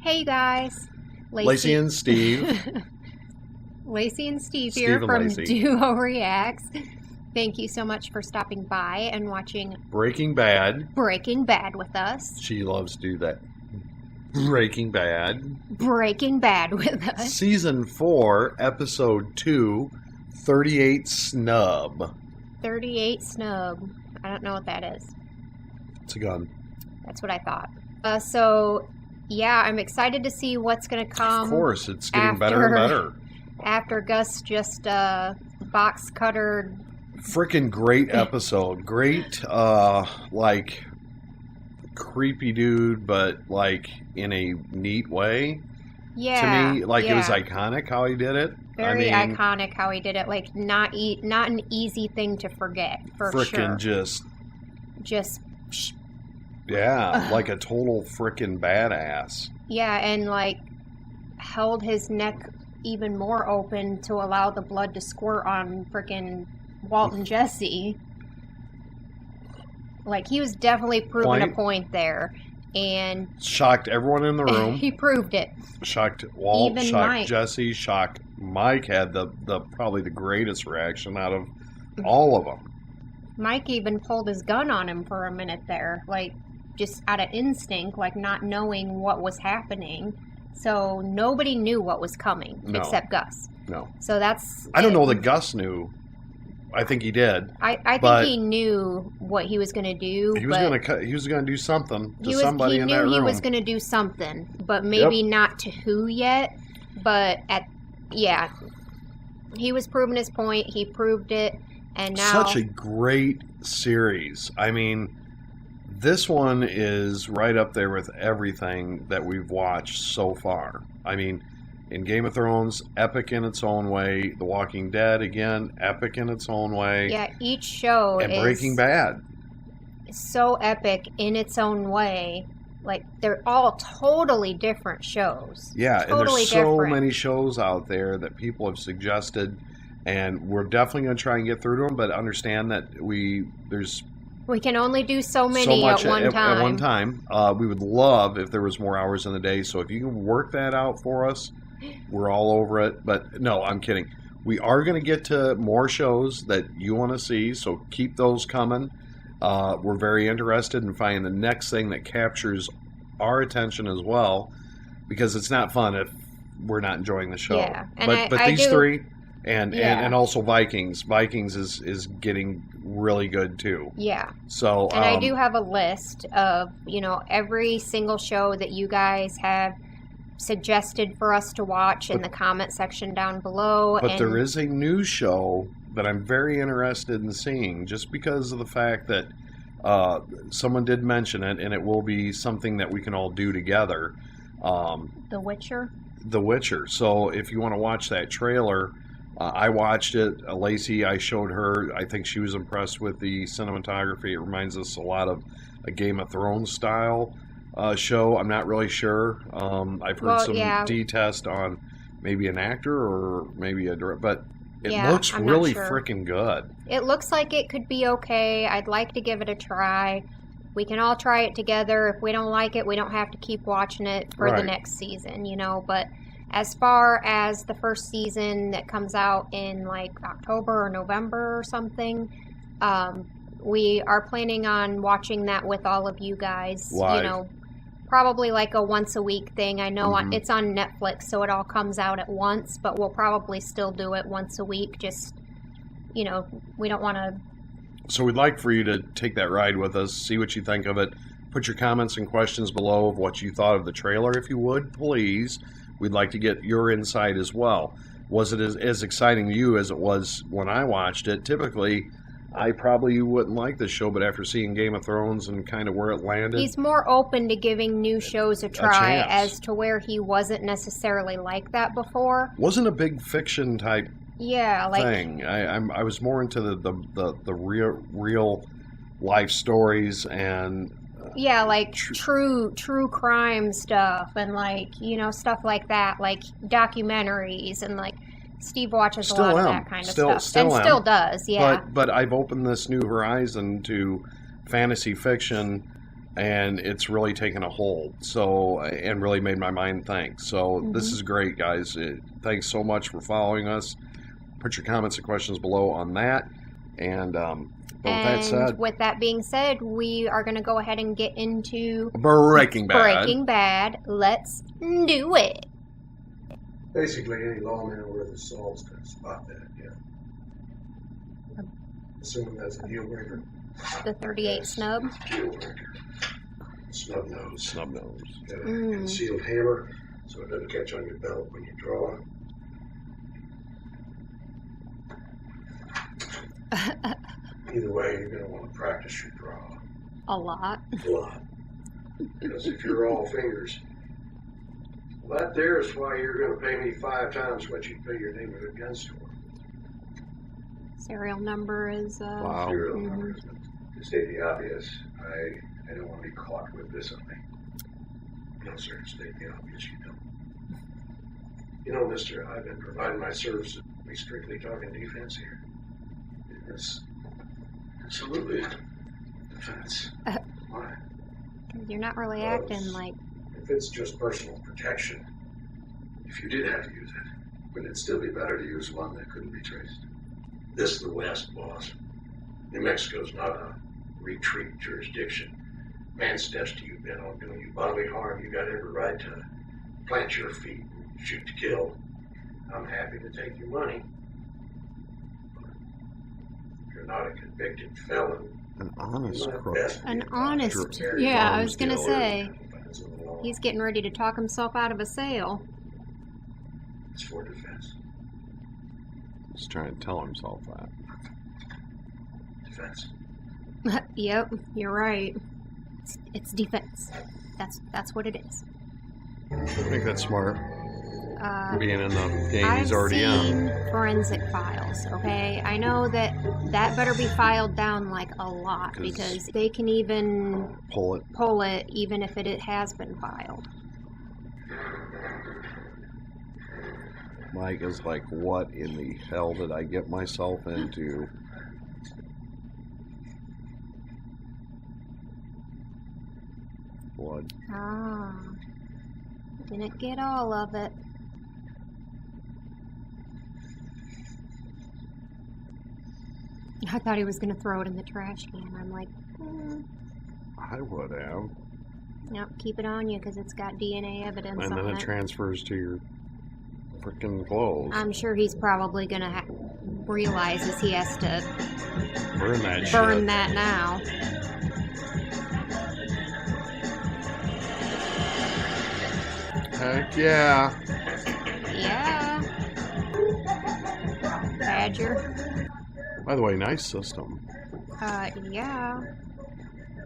Hey you guys, Lacey and Steve. Lacey and Steve Steve here and from Lacey. Duo Reacts. Thank you so much for stopping by and watching Breaking Bad. Breaking Bad with us. She loves to do that. Breaking Bad. Breaking Bad with us. Season 4, Episode 2, 38 Snub. 38 Snub. I don't know what that is. It's a gun. That's what I thought. Yeah, I'm excited to see what's going to come. Of course, it's getting better and better. After Gus just box cuttered. Freaking great episode. Great, creepy dude, but in a neat way. Yeah. To me, it was iconic how he did it. Very iconic how he did it. Not an easy thing to forget, for sure. Freaking just. Yeah, like a total freaking badass. Yeah, and held his neck even more open to allow the blood to squirt on freaking Walt and Jesse. He was definitely proving a point there. And shocked everyone in the room. He proved it. Shocked Walt, even shocked Mike. Jesse, shocked Mike had the probably the greatest reaction out of all of them. Mike even pulled his gun on him for a minute there, just out of instinct, not knowing what was happening. So nobody knew what was coming except Gus. No. So that's... I don't know that Gus knew. I think he did. I think he knew what he was going to do. He was going to do something to somebody in that room. He knew he was going to do something, but maybe not to who yet. But he was proving his point. He proved it, and now such a great series. I mean, this one is right up there with everything that we've watched so far. I mean, in Game of Thrones, epic in its own way. The Walking Dead, again, epic in its own way. Yeah, each show and Breaking Bad. So epic in its own way. They're all totally different shows. Yeah, totally and there's so different. many shows out there that people have suggested, and we're definitely going to try and get through them, but understand that we can only do so many at one time. At one time. We would love if there was more hours in the day, so if you can work that out for us, we're all over it. But no, I'm kidding. We are going to get to more shows that you want to see, so keep those coming. We're very interested in finding the next thing that captures our attention as well, because it's not fun if we're not enjoying the show. Yeah, but these three, and also Vikings. Vikings is getting really good too. Yeah. So and I do have a list of every single show that you guys have suggested for us to watch in the comment section down below. But there is a new show that I'm very interested in seeing, just because of the fact that someone did mention it, and it will be something that we can all do together. The Witcher. The Witcher. So if you want to watch that trailer, I watched it. Lacey, I showed her. I think she was impressed with the cinematography. It reminds us a lot of a Game of Thrones style show. I'm not really sure. I've heard some D-test on maybe an actor or maybe a director, but it looks really freaking good. It looks like it could be okay. I'd like to give it a try. We can all try it together. If we don't like it, we don't have to keep watching it for the next season, But as far as the first season that comes out in October or November or something, we are planning on watching that with all of you guys. Live. Probably a once a week thing. I know it's on Netflix, so it all comes out at once, but we'll probably still do it once a week. Just, we don't want to. So we'd like for you to take that ride with us, see what you think of it. Put your comments and questions below of what you thought of the trailer, if you would, please. We'd like to get your insight as well. Was it as exciting to you as it was when I watched it? Typically, I probably wouldn't like this show, but after seeing Game of Thrones and kind of where it landed... He's more open to giving new shows a try, as to where he wasn't necessarily like that before. Wasn't a big fiction type thing. I was more into the real life stories and... true crime stuff and stuff like that, documentaries and Steve watches a lot of that kind of stuff. Still does, yeah. But I've opened this new horizon to fantasy fiction and it's really taken a hold. So, and really made my mind think. So this is great, guys. Thanks so much for following us. Put your comments and questions below on that. And with that being said, we are going to go ahead and get into Breaking Bad. Breaking Bad. Let's do it. Basically, any lawman worth his salt's going to spot that, yeah. Assuming that's a deal breaker. The 38 snub. Deal breaker. Snub nose. Snub nose. Got a concealed hammer, so it doesn't catch on your belt when you draw. Either way, you're going to want to practice your draw. A lot. A lot. Because if you're all fingers, well, that there is why you're going to pay me 5 times what you pay your neighbor at a gun store. Serial number is... Wow. Serial numbers. To state the obvious, I don't want to be caught with this on me. No, sir, to state the obvious, you don't. You know, mister, I've been providing my services. We strictly talking defense here. It's absolutely defense. Why? You're not really acting like... If it's just personal protection, if you did have to use it, wouldn't it still be better to use one that couldn't be traced? This is the West, boss. New Mexico's not a retreat jurisdiction. Man steps to you bent on doing you bodily harm, you got every right to plant your feet and shoot to kill. I'm happy to take your money. You're not a convicted felon. An honest crook. An honest... Yeah, I was going to say. He's getting ready to talk himself out of a sale. It's for defense. He's trying to tell himself that. Defense. Yep, you're right. It's defense. That's what it is. I think that's smart. Being in the game he's already in. Forensic files, okay? I know that better be filed down like a lot because they can even pull it even if it has been filed. Mike is like, what in the hell did I get myself into? Blood. Ah. Didn't get all of it. I thought he was going to throw it in the trash can. I'm like, I would have. Yep, keep it on you because it's got DNA evidence on it. And then it transfers to your freaking clothes. I'm sure he's probably going to realizes he has to burn that now. Heck yeah. Yeah. Badger. By the way, nice system. Yeah.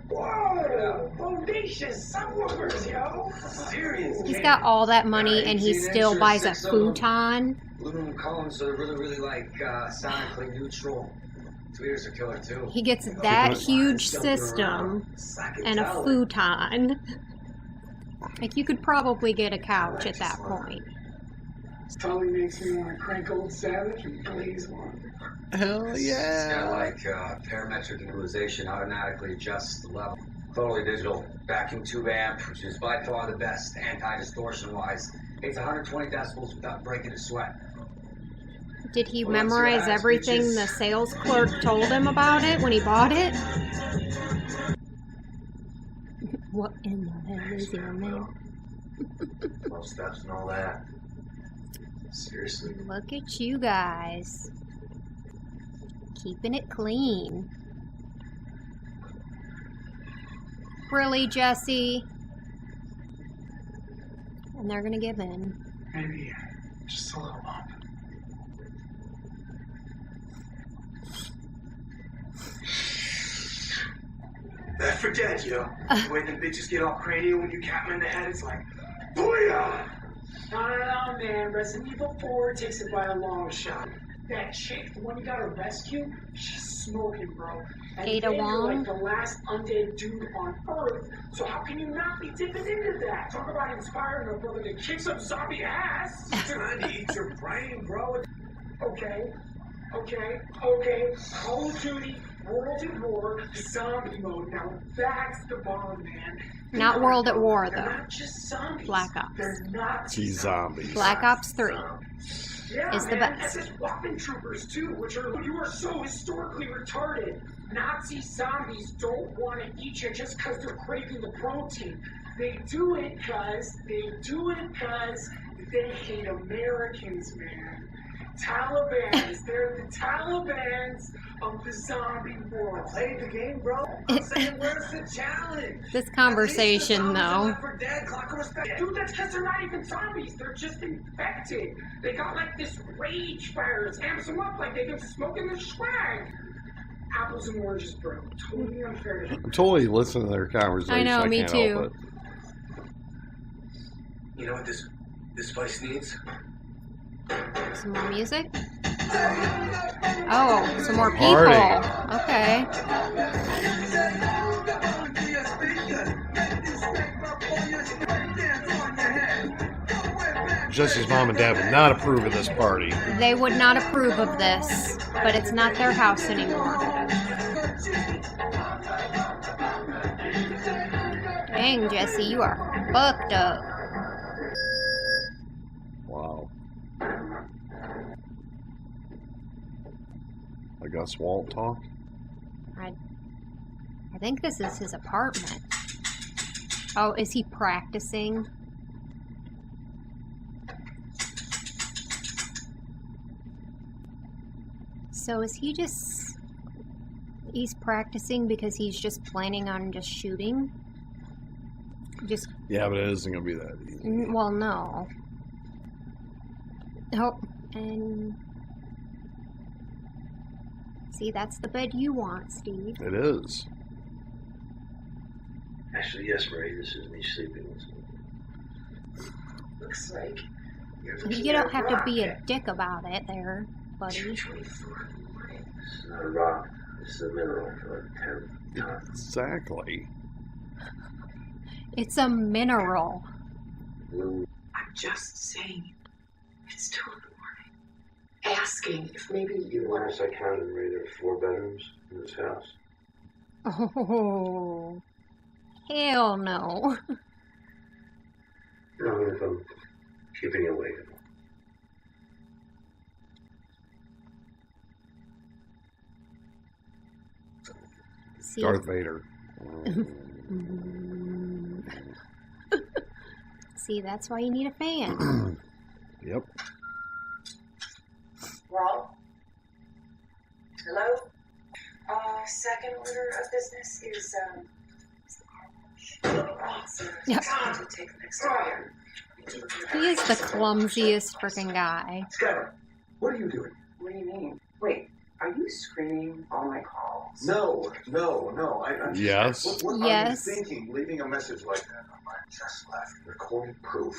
Whoa! Bodacious subwoofers, yo! Serious. He's got all that money and he still buys a futon. Aluminum columns that are really like sonically neutral. Tweeters are killer too. He gets that huge system and a futon. Like you could probably get a couch at that point. This totally makes me want to crank old Savage and blaze one. Hell yeah! It's got like parametric equalization, automatically adjusts the level. Totally digital vacuum tube amp, which is by far the best anti-distortion wise. It's 120 decibels without breaking a sweat. Did he memorize everything the sales clerk told him about it when he bought it? What in the hell is your name? 12 steps and all that. Seriously. Look at you guys. Keeping it clean. Really, Jesse? And they're gonna give in. Maybe just a little bump. Forget it, yo. The way them bitches get all cranial when you cap them in the head, it's like, booyah! No, man. Resident Evil 4 takes it by a long shot. That chick, the one you gotta rescue, she's smoking, bro. And Ada you're Wong? like the last undead dude on Earth. So how can you not be dipping into that? Talk about inspiring a brother to kick some zombie ass. Trying to eat your brain, bro. Okay. Call of Duty World at War, zombie mode. Now that's the bomb, man. Not World at War, They're though. not just zombies. Black Ops. They're Nazi Zombies. Black Ops 3 Yeah, is the man, best. SS Waffen Troopers too, which are you are so historically retarded. Nazi zombies don't want to eat you just because they're craving the protein. They do it because they hate Americans, man. Talibans, they're the Talibans of the zombie world. Play the game, bro. I'm saying, where's the challenge? This conversation, though. Dude, that's because they're not even zombies. They're just infected. They got like this rage virus. Amps them up like they've been smoking the swag. Apples and oranges, bro. Totally unfair to them. I'm totally listening to their conversation. I know, me can't too. help it. You know what this place needs? Some more music? Oh, some more people. Party. Okay. Jesse's mom and dad would not approve of this party. They would not approve of this, but it's not their house anymore. Dang, Jesse, you are fucked up. Wow. I guess Walt talk. I think this is his apartment. Oh, is he practicing? So is he just... He's practicing because he's just planning on just shooting? Just... Yeah, but it isn't going to be that easy. Well, no. Oh, and... See, that's the bed you want, Steve. It is. Actually, yes, Ray, this is me sleeping with someone. Looks like You don't have to be a dick about it there, buddy. 2:24 in the morning. This is not a rock. This is a mineral for 10 tons. Exactly. It's a mineral. Blue. I'm just saying, it's 2 in the morning. Asking if maybe you want Last I counted, Ray, there are 4 bedrooms in this house. Oh, hell no. No, if I'm keeping you awake. See, Darth Vader. See, that's why you need a fan. Yep. Rob? Hello? Second order of business is, Yep. time to take the next order. He is the clumsiest freaking guy. Skylar, what are you doing? What do you mean? Wait, are you screening all my calls? No. I'm just, Yes. What Yes. are you thinking, leaving a message like that? I just left recorded proof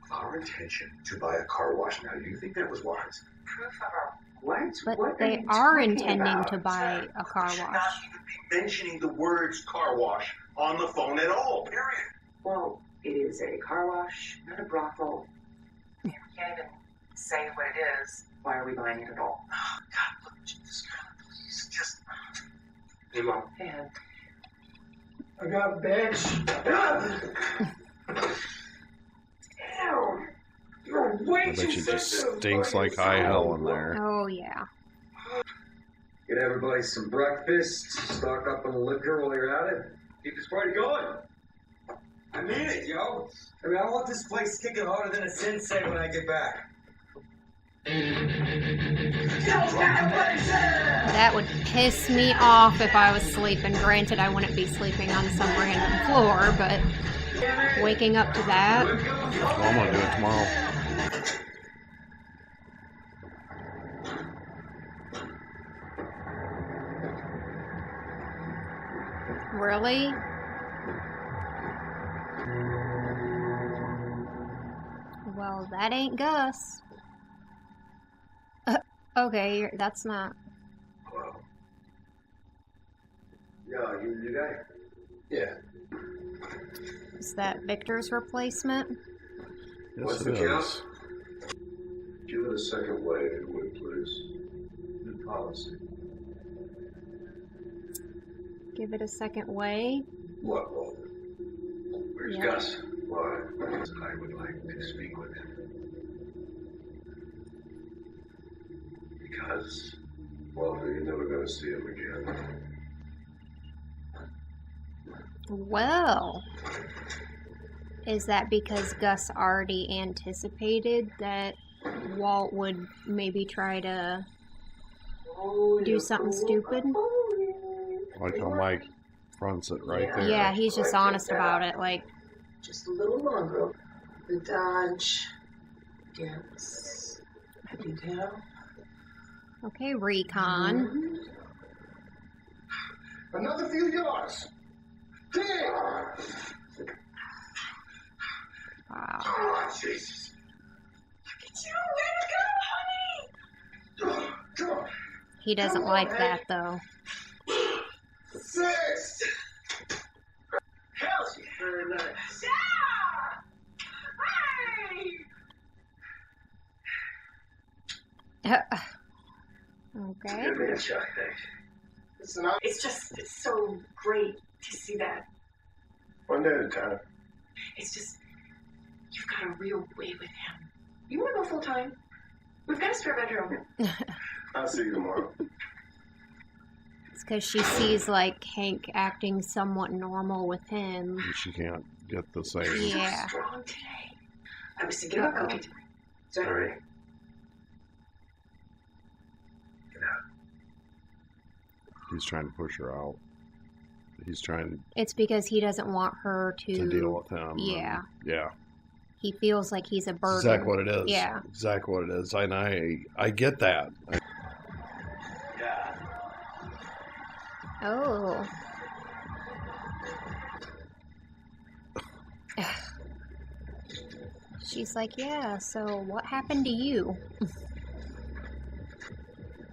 of our intention to buy a car wash. Now, do you think that was wise? Proof of our what? But What they you are talking intending about? to buy a car You should wash. not even be mentioning the words car wash on the phone at all, period. Well, it is a car wash, not a brothel. You can't even say what it is. Why are we buying it at all? Oh, God, look, Jesus, please, just... Hey, Mom. And I got a bitch. Damn. You're way I too bet you just sensitive. stinks like high hell in there. Oh, yeah. Get everybody some breakfast, stock up on the liquor while you're at it. Keep this party going. I mean it, yo. I mean, I want this place kicking harder than a sensei when I get back. That would piss me off if I was sleeping. Granted, I wouldn't be sleeping on some random floor, but waking up to that. Well, I'm going to do it tomorrow. Really? Well, that ain't Gus. Okay, that's not. Wow. Yeah, you guy? Yeah. Is that Victor's replacement? Yes, What's it the count? is. Give it a second wave, if you would, please. Good policy. Give it a second way. What, Walter? Where's Yeah. Gus? Why? I would like to speak with him. Because, Walter, you're never going to see him again. Well, is that because Gus already anticipated that Walt would maybe try to do something stupid? Like how Mike fronts it right there. Yeah, he's just honest about it. Like, Just a little longer. The dodge. Yes. Detail. okay, recon. Another few yards. Dig! Wow. Oh, Jesus. It's you! Let it go, honey! Come on. He doesn't like that though. 6! Hell, she's very nice. Okay. Give me a shot, thanks. Listen, It's so great to see that. One day at a time. It's just, you've got a real way with him. You want to go full time? We've got a spare bedroom. I'll see you tomorrow. It's because she sees like Hank acting somewhat normal with him. And she can't get the same. Yeah. Strong today. I was thinking about cooking tonight. Sorry. He's trying to push her out. He's trying It's because he doesn't want her to deal with him. Yeah. And, yeah. He feels like he's a burden. Exactly what it is. Yeah. Exactly what it is. And I get that. Yeah. Oh. She's like, yeah, so what happened to you?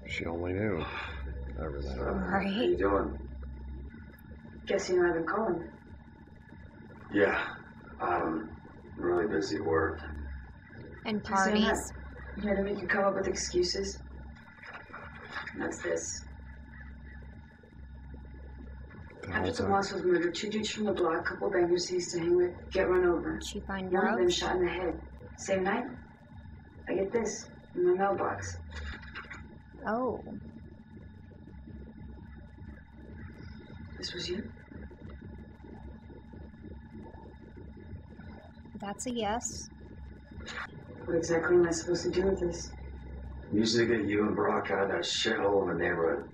She only knew everything. How you Right? doing? Guess you know I've been calling. Yeah. Really busy at work. And Just saying parties. that. You had to make you come up with excuses. And that's this. The After hell's Tomas was murdered, 2 dudes from the block, couple bangers he used to hang with, get run over. Did she find One of them drugs? shot in the head. Same night, I get this in my mailbox. Oh. This was you? That's a yes. What exactly am I supposed to do with this? Usually get you and Brock out of that shithole in the neighborhood.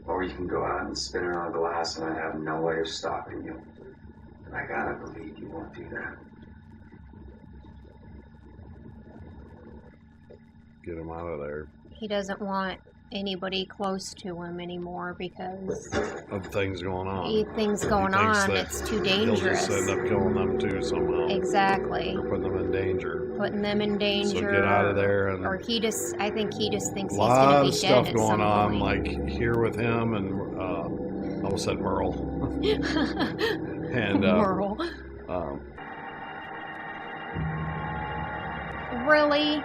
Or you can go out and spin it on glass and I have no way of stopping you. And I gotta believe you won't do that. Get him out of there. He doesn't want anybody close to him anymore because Of things going on. things going He thinks on. that It's too He'll dangerous. just end up killing them too somehow. Exactly. Or putting them in danger. Putting them in danger. So get out of there. And Or I think he just thinks a he's going to lot be of dead stuff at going some on, point. like here with him and I almost said Merle. And Merle. Really?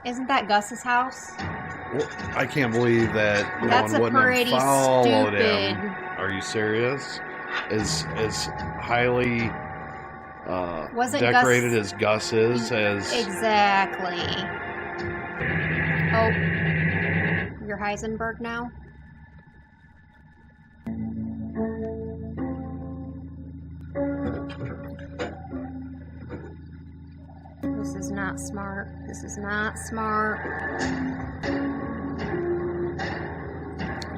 Isn't that Gus's house? well, I can't believe that That's no a one wouldn't pretty have followed stupid. him. Are you serious? As highly Wasn't decorated Gus- as Gus is, as Exactly. Oh, you're Heisenberg now? This is not smart. This is not smart.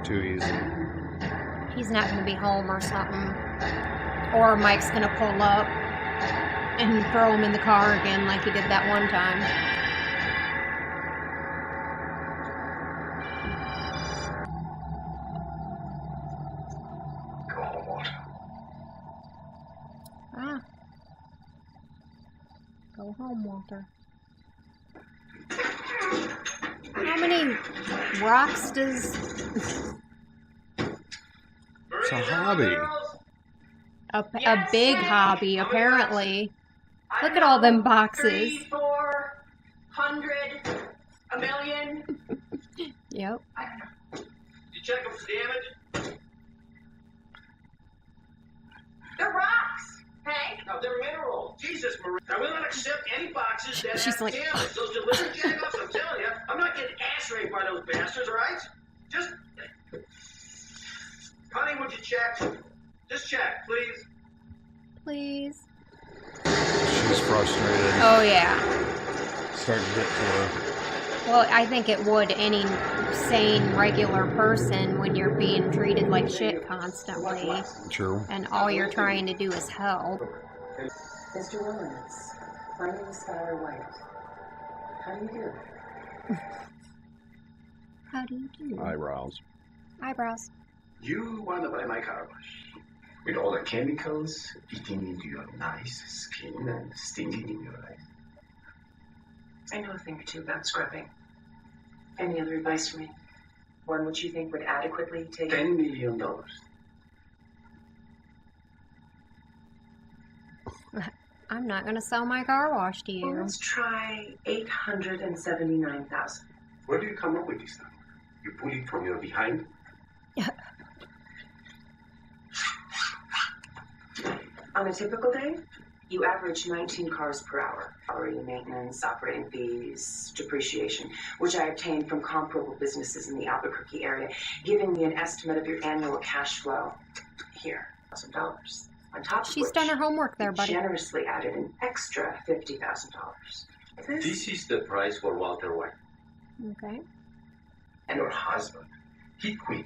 too easy. He's not going to be home or something. Or Mike's going to pull up and throw him in the car again like he did that one time. Go home, Walter. Ah. Go home, Walter. How many rocks does... It's a hobby. A big hobby, apparently. Look at all them boxes. 3, 400, a million. Yep. I you check them for damage? They're rocks, Hank. No, they're mineral. Jesus, Marie. I will not accept any boxes that She's have like- damage. Those delivery jag-ups, I'm telling you, I'm not getting ass raped by those bastards, all right? Just... Honey, would you check? Just check, please. Please. She's frustrated. Oh, yeah. Starting to get to her. Well, I think it would any sane, regular person when you're being treated like shit constantly. True. And all you're trying to do is help. Mr. Williams, my name is Skylar White. How do you do? How do you do? Eyebrows. Eyebrows. You want to buy my car wash? With all the chemicals eating into your nice skin and stinging in your eyes. I know a thing or two about scrubbing. Any other advice for me? One which you think would adequately take... $10 million. I'm not going to sell my car wash to Well, you. let's try $879,000. Where do you come up with this number? You pull it from your behind? On a typical day, you average 19 cars per hour. Salary, maintenance, operating fees, depreciation, which I obtained from comparable businesses in the Albuquerque area, giving me an estimate of your annual cash flow. Here, $1,000. On top of She's which, done her homework there, you buddy. generously added an extra $50,000. This is the price for Walter White. Okay. And your husband, he quit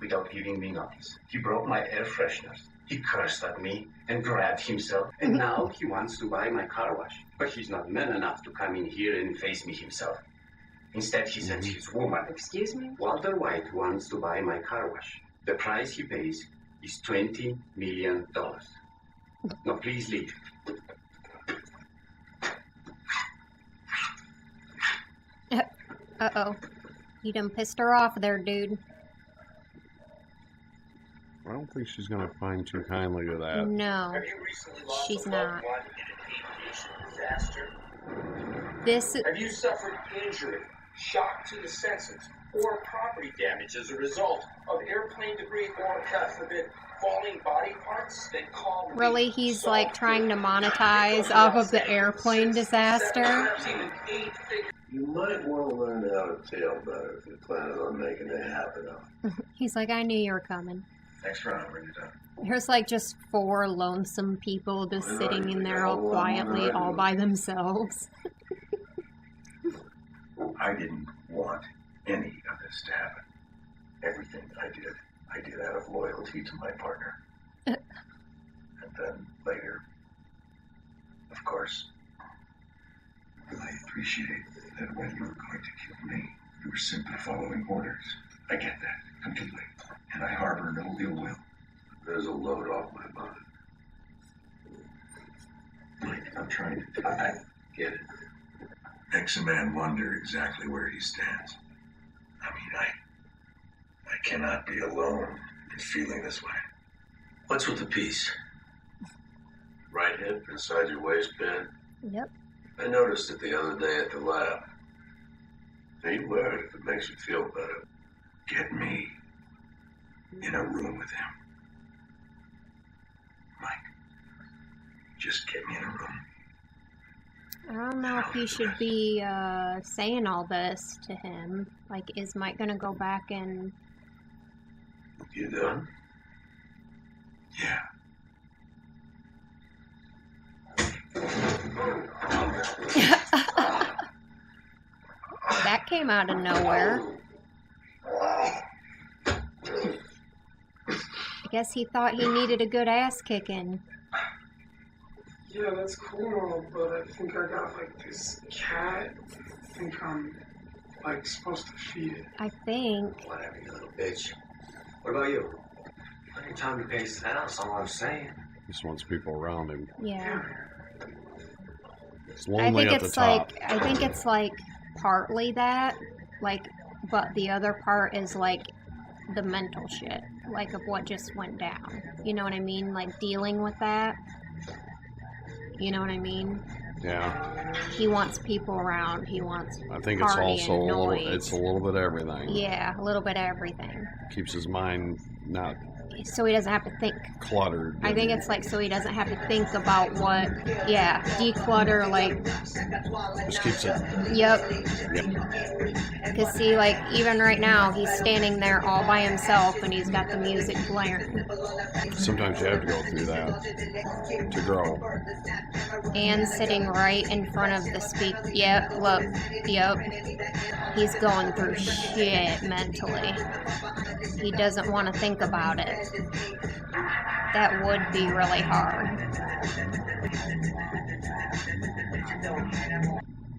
without giving me notice. He broke my air fresheners. He cursed at me and grabbed himself. And now he wants to buy my car wash. But he's not man enough to come in here and face me himself. Instead, he sends his woman. Excuse me? Walter White wants to buy my car wash. The price he pays is $20 million. Now, please leave. Uh-oh. You done pissed her off there, dude. I don't think she's going to find too kindly to that. No. Have you recently lost She's a not. loved one in an aviation disaster? This... Have you suffered injury, shock to the senses, or property damage as a result of airplane debris or, God forbid, falling body parts? Then call me. Really, he's So like trying to good. monetize off of the airplane disaster. Perhaps even 8 figures. You might want to learn how to tail better if you're planning on making it happen. He's like, I knew you were coming. Next round, bring it down. There's like just 4 lonesome people just sitting in there all quietly, all by themselves. I didn't want any of this to happen. Everything I did out of loyalty to my partner. And then later, of course, I appreciate that when you were going to kill me, you were simply following orders. I get that completely, and I harbor no ill will. There's a load off my mind. Like, I'm trying to... I get it. Makes a man wonder exactly where he stands. I mean, I cannot be alone in feeling this way. What's with the piece? Right hip inside your waistband? Yep. I noticed it the other day at the lab. Now you wear it if it makes you feel better. Get me in a room with him. Mike, just get me in a room. I don't know if you should be saying all this to him. Like, is Mike gonna go back and... You done? Yeah. That came out of nowhere. I guess he thought he needed a good ass kicking. Yeah, that's cool and all, but I think I got like this cat. I think I'm like supposed to feed it. I think. Whatever, you little bitch. What about you? Plenty of time to pace it out, that's all I'm saying. He just wants people around him. Yeah. It's lonely at the top. I think it's like partly that, like, but the other part is like the mental shit, like of what just went down. You know what I mean? Like dealing with that. You know what I mean? Yeah. He wants people around. He wants I think it's party also and noise. it's a little bit of everything. Yeah, a little bit of everything. Keeps his mind not So he doesn't have to think. cluttered. I think it's like so he doesn't have to think about what, declutter, like. Just keeps it. Yep. Yep. Because see, like, even right now, he's standing there all by himself and he's got the music blaring. Sometimes you have to go through that to grow. And sitting right in front of the speaker. Yep, look. Yep. He's going through shit mentally. He doesn't want to think about it. That would be really hard.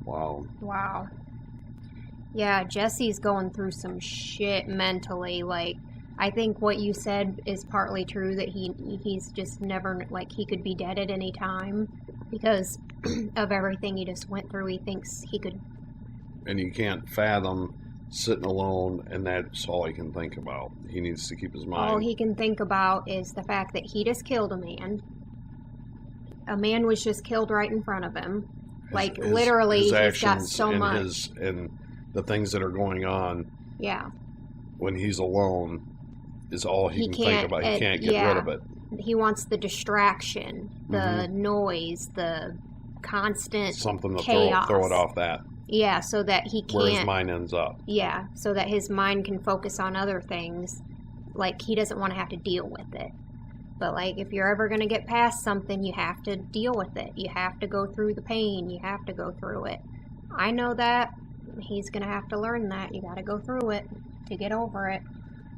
Wow. Yeah, Jesse's going through some shit mentally. Like, I think what you said is partly true, that he's just never, like, he could be dead at any time because of everything he just went through. He thinks he could. And you can't fathom sitting alone, and that's all he can think about. He needs to keep his mind. All he can think about is the fact that he just killed a man. A man was just killed right in front of him. Like, literally, his he's got actions so and much. And the things that are going on Yeah. when he's alone is all he can think about. He can't get rid of it. He wants the distraction, the noise, the constant Something to chaos. throw it off that. Yeah, so that he can't. Where his mind ends up. Yeah, so that his mind can focus on other things. Like, he doesn't want to have to deal with it. But, like, if you're ever going to get past something, you have to deal with it. You have to go through the pain. You have to go through it. I know that. He's going to have to learn that. You got to go through it to get over it.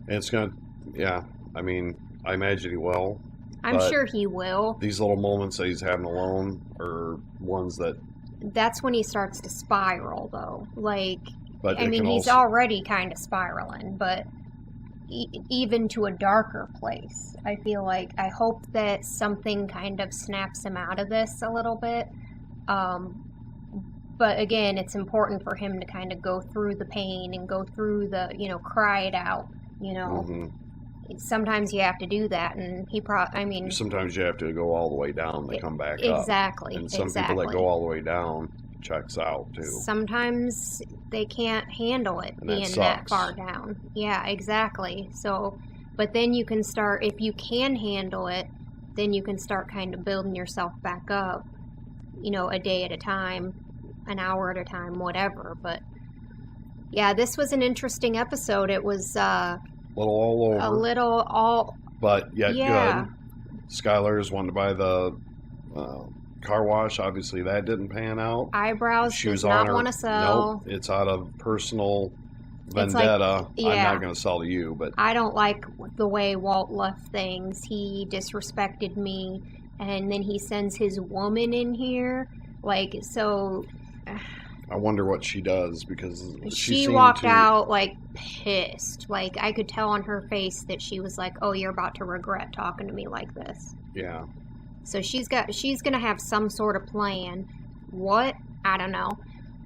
It's going to, yeah, I mean, I imagine he will. I'm sure he will. These little moments that he's having alone are ones that... That's when he starts to spiral, though. Like, But I mean, he's already kind of spiraling, but even to a darker place. I feel like, I hope that something kind of snaps him out of this a little bit. But again, it's important for him to kind of go through the pain and go through the, cry it out, Sometimes you have to do that, and sometimes you have to go all the way down to come back up. Exactly. And some people that go all the way down checks out, too. Sometimes they can't handle it And being that far down. Yeah, exactly. So, but then you can start, if you can handle it, then you can start kind of building yourself back up, a day at a time, an hour at a time, whatever. But yeah, this was an interesting episode. It was A little all over. But yet good. Skylar's wanted to buy the car wash. Obviously, that didn't pan out. Eyebrows does not want to sell. Nope, it's out of personal vendetta. I'm not going to sell to you, but I don't like the way Walt left things. He disrespected me, and then he sends his woman in here. Like, so... I wonder what she does, because she walked out, like, pissed. Like, I could tell on her face that she was like, oh, you're about to regret talking to me like this. Yeah. So she's going to have some sort of plan. What? I don't know.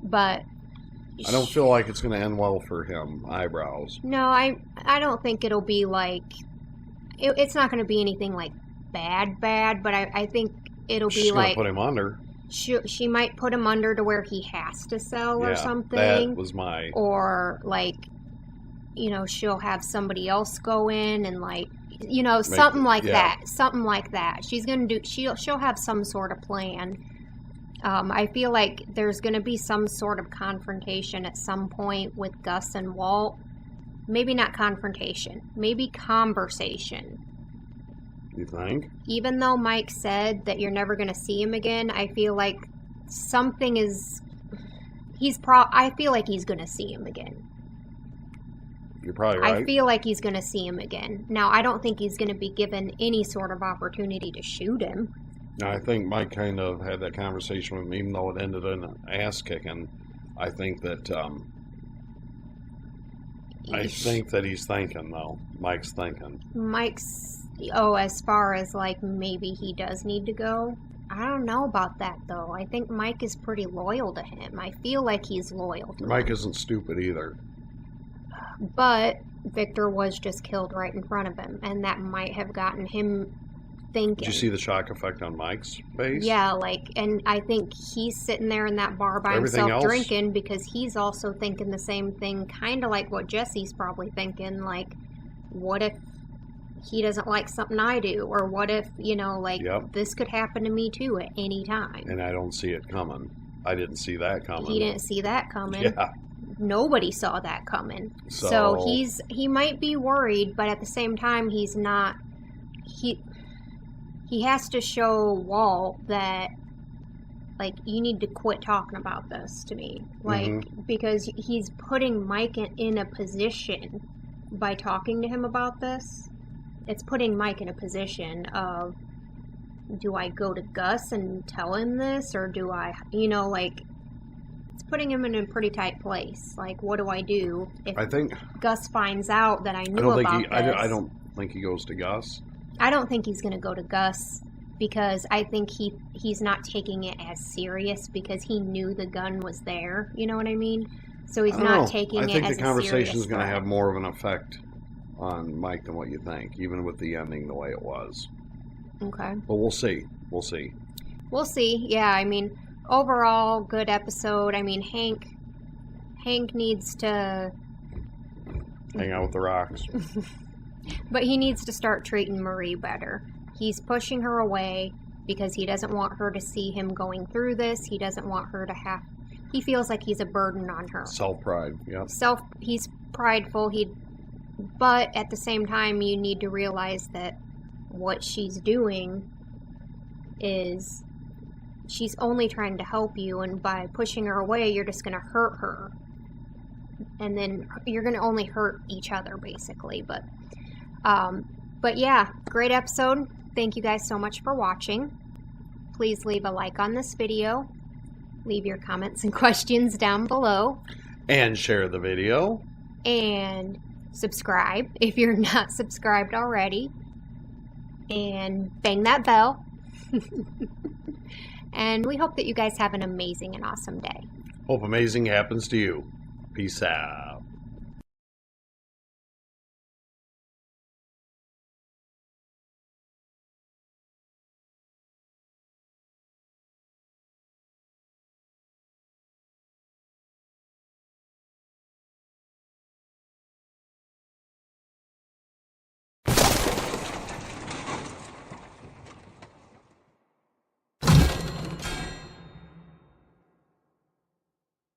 But... I don't feel like it's going to end well for him. Eyebrows. No, I don't think it'll be like... It's not going to be anything, like, bad, but I think it'll be She's like... She's going to put him under. She might put him under to where he has to sell or something. That was my... Or, like, she'll have somebody else go in and, like, something like that. Something like that. She's going to do... She'll have some sort of plan. I feel like there's going to be some sort of confrontation at some point with Gus and Walt. Maybe not confrontation. Maybe conversation. You think? Even though Mike said that you're never going to see him again, I feel like something is... I feel like he's going to see him again. You're probably right. I feel like he's going to see him again. Now, I don't think he's going to be given any sort of opportunity to shoot him. I think Mike kind of had that conversation with him, even though it ended in an ass kicking. I think that he's thinking, though. Mike's thinking. As far as, like, maybe he does need to go? I don't know about that, though. I think Mike is pretty loyal to him. I feel like he's loyal to him. Mike isn't stupid either. But Victor was just killed right in front of him, and that might have gotten him thinking. Did you see the shock effect on Mike's face? Yeah, like, and I think he's sitting there in that bar by Everything himself else? drinking because he's also thinking the same thing, kind of like what Jesse's probably thinking, like, what if he doesn't like something I do? Or what if, you know, like, Yep. this could happen to me too at any time. And I don't see it coming. I didn't see that coming. He didn't see that coming. Yeah. Nobody saw that coming. So- So he might be worried, but at the same time, he's not. He has to show Walt that, like, you need to quit talking about this to me, like, because he's putting Mike in a position by talking to him about this. It's putting Mike in a position of, do I go to Gus and tell him this, or do I, you know, like, it's putting him in a pretty tight place. Like, what do I do if I think Gus finds out that I knew I don't about think this? I don't think he goes to Gus. I don't think he's going to go to Gus because I think he's not taking it as serious because he knew the gun was there. You know what I mean? So he's I don't not know. taking it as I think a the conversation is serious going to threat. have more of an effect on Mike than what you think, even with the ending the way it was. Okay. But we'll see. We'll see. We'll see. Yeah, I mean, overall, good episode. I mean, Hank needs to... Hang out with the rocks. But he needs to start treating Marie better. He's pushing her away because he doesn't want her to see him going through this. He doesn't want her to have... He feels like he's a burden on her. Self-pride, yeah. He's prideful. But at the same time, you need to realize that what she's doing is she's only trying to help you, and by pushing her away, you're just going to hurt her. And then you're going to only hurt each other, basically. But yeah, great episode. Thank you guys so much for watching. Please leave a like on this video. Leave your comments and questions down below. And share the video. And subscribe if you're not subscribed already. And bang that bell. And we hope that you guys have an amazing and awesome day. Hope amazing happens to you. Peace out.